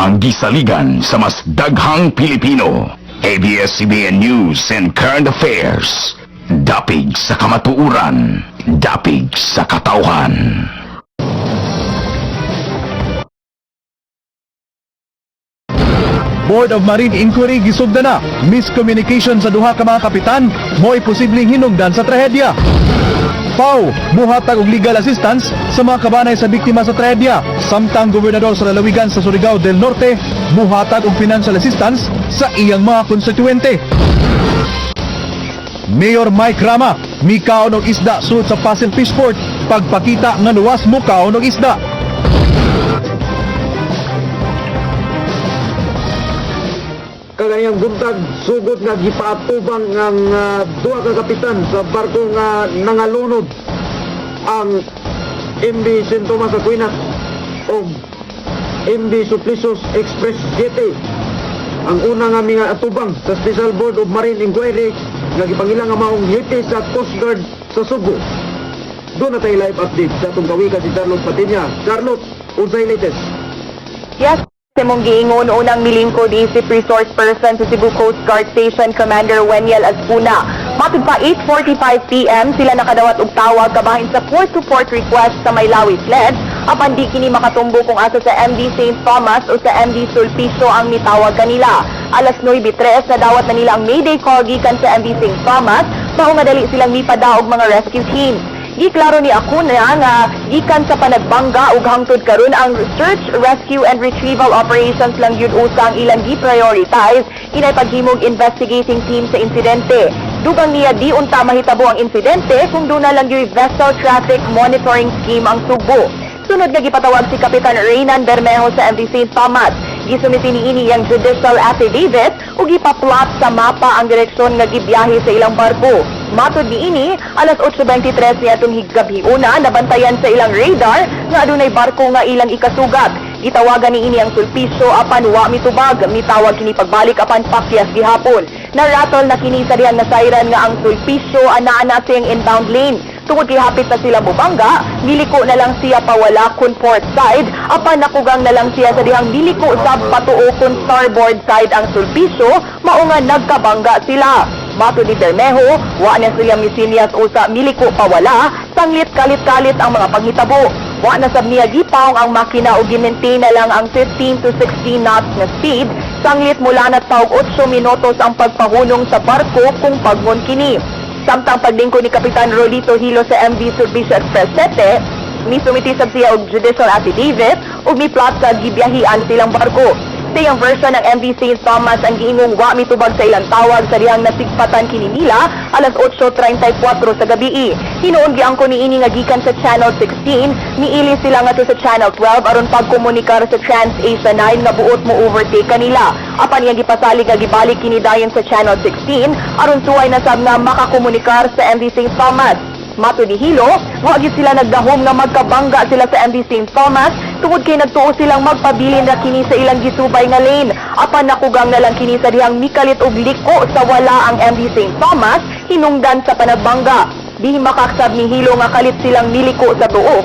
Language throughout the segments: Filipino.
Ang gisaligan sa mas daghang Pilipino. ABS-CBN News and Current Affairs. Dapig sa kamatuuran. Dapig sa katauhan. Board of Marine Inquiry gisugda na. Miscommunication sa duha ka mga kapitan mo'y posibleng hinungdan sa trahedya. PAW, muhatag og legal assistance sa mga kabanay sa biktima sa trahedya. Samtang gobernador sa lalawigan sa Surigao del Norte, muhatag og financial assistance sa iyang mga konstituente. Mayor Mike Rama, mikaon og isda sud sa Pasig Fishport, pagpakita nga luwas mukaon og isda. Kagayang buntag sugod nga gipaatubang ng duha ka kapitan sa barko nga nangalunod ang MV St. Tomas Aquinas o MV Suplisos Express 7. Ang una nga mga atubang sa Special Board of Marine Inquiry nga gipangilang nga maong hiti sa Coast Guard sa Subo. Doon na tayo live update sa itong kawika si Charlotte Patiña. Charlotte, unsay latest? Yes. Sa mong giingon unang milingkod isip resource person sa Cebu Coast Guard Station Commander Weniel Azcuna. Matod pa 8:45 PM sila nakadawat og tawag kabahin sa port-to-port request sa Maylawi Pledge apan di kini makatumbo kung asa sa MV St. Thomas o sa MV Sulpicio ang mitawag kanila. Alas 9:03 na dawat na nila ang mayday call gikan sa MV St. Thomas mao nga dali silang mipadaog mga rescue team. Giklaro ni Acuna nga gikan sa panagbangga ug hangtod karon ang search, rescue and retrieval operations lang yun usang ilang gi-prioritize inay paghimog investigating team sa insidente. Dugang niya di unta mahitabo ang insidente kung doon na lang yung vessel traffic monitoring scheme ang Subo. Sunod nga gipatawag si Kapitan Reynan Bermejo sa MV St. Thomas. Gisumiti niini ang judicial affidavit ug ipa-plot sa mapa ang direksyon nga gibiyahe sa ilang barko. Matod niini, alas 8:23 nitong higgabi-una nabantayan sa ilang radar nga adunay barko nga ilang ikasugat. Gitawagan niini ang Sulpicio apan wa mitubag, mitawag kini pagbalik apan pakyas gihapon. Naratol na kini sa diyang nasayran nga ang Sulpicio anaa sa iyang inbound lane. Tungod gihapit na sila mubangga, niliko na lang siya pawala kun port side, apan nakugang na lang siya sa dihang niliko sa patuo kun starboard side ang Sulpicio, mao nga nagkabangga sila. Matod ni Bermejo, wa na sila misinias usa miliko pawala, sanglit kalit-kalit ang mga panghitabo. Wa na sab niya gipaong ang makina ug gimaintain na lang ang 15 to 16 knots na speed, sanglit mula na taog 8 minutos ang pagpahunong sa barko kung pagmon kini. Samtang paglingkod ni Kapitan Rolito Hilo sa MV Sulpicio Express 7, misumiti sab siya og judicial affidavit ug miplot sa gibiyahian silang barko. Sa iyang version ng MV St. Thomas ang giingong wa mitubag sa ilang tawag sa dihang nasigpatan kini nila alas 8:34 sa gabi. Hinuon giangko niini nga gikan sa Channel 16, niili sila nga to sa Channel 12 aron pagkomunikar sa Trans-Asia 9 nga buot mo overtake kanila. Apan yang gipasalig nga gibalik kini dayon sa Channel 16 aron suway na sab nga makakomunikar sa MV St. Thomas. Matod ni Hilo, wa gyud sila nagdahom nga magkabangga sila sa MV St. Thomas tungod kay nagtuo silang magpabilin na kini sa ilang gisubay nga lane. Apan nakugang na lang kini sa dihang mikalit og liko sa wala ang MV St. Thomas hinungdan sa panagbangga. Di makaksab ni Hilo nga kalit silang miliko sa tuo.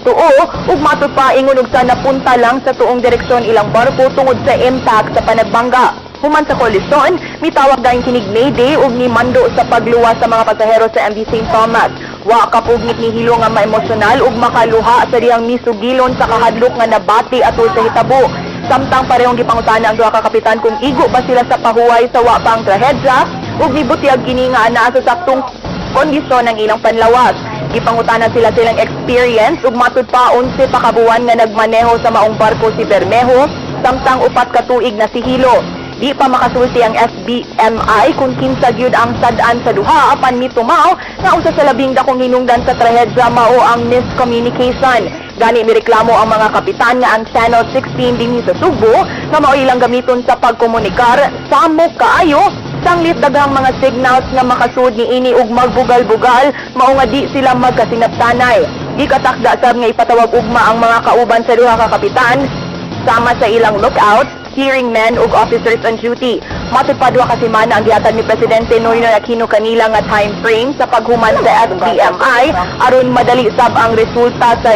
Ug matod pa ingon og sa napunta lang sa tuong direksyon ilang barko tungod sa impact sa panagbangga. Human sa kolisyon, mitawag dahil kinig mayday ug ni mando sa pagluwas sa mga pasahero sa MV St. Thomas. Wa kapugnit ni Hilo nga maemosyonal ug makaluha sa diyang misugilon sa kahadlok nga nabati atol sa hitabo. Samtang parehong gipangutana ang duha ka kapitan kung igo ba sila sa pahuway sa wa pa ang trahedya ug nibutyag kini nga anaa sa saktong kondisyon ng ilang panlawas. Gipangutana sila silang experience ug matud pa 11 pa kabuwan nga nagmaneho sa maong barko si Bermejo samtang 4 ka tuig na si Hilo. Di pa makasulti ang SBMI kung kinsa gyud ang sad-an sa duha apan mitumaw nga usa sa labing dakong hinungdan sa trahedya mao ang miscommunication. Gani mireklamo ang mga kapitan nga ang Channel 16 dinhi sa Subo nga mao ilang gamiton sa pagkomunikar samok kaayo sanglit daghang mga signals nga makasud niini ug magbugal-bugal mao nga di sila magkasinabtanay. Di katakda sab nga ipatawag ugma ang mga kauban sa duha ka kapitan sama sa ilang lookout, hearing men ug officers on duty. Matod pa duha ka semana ang gihatag ni Presidente Noynoy Aquino kanila nga time frame sa paghuman sa SBMI aron madali sab ang resulta sa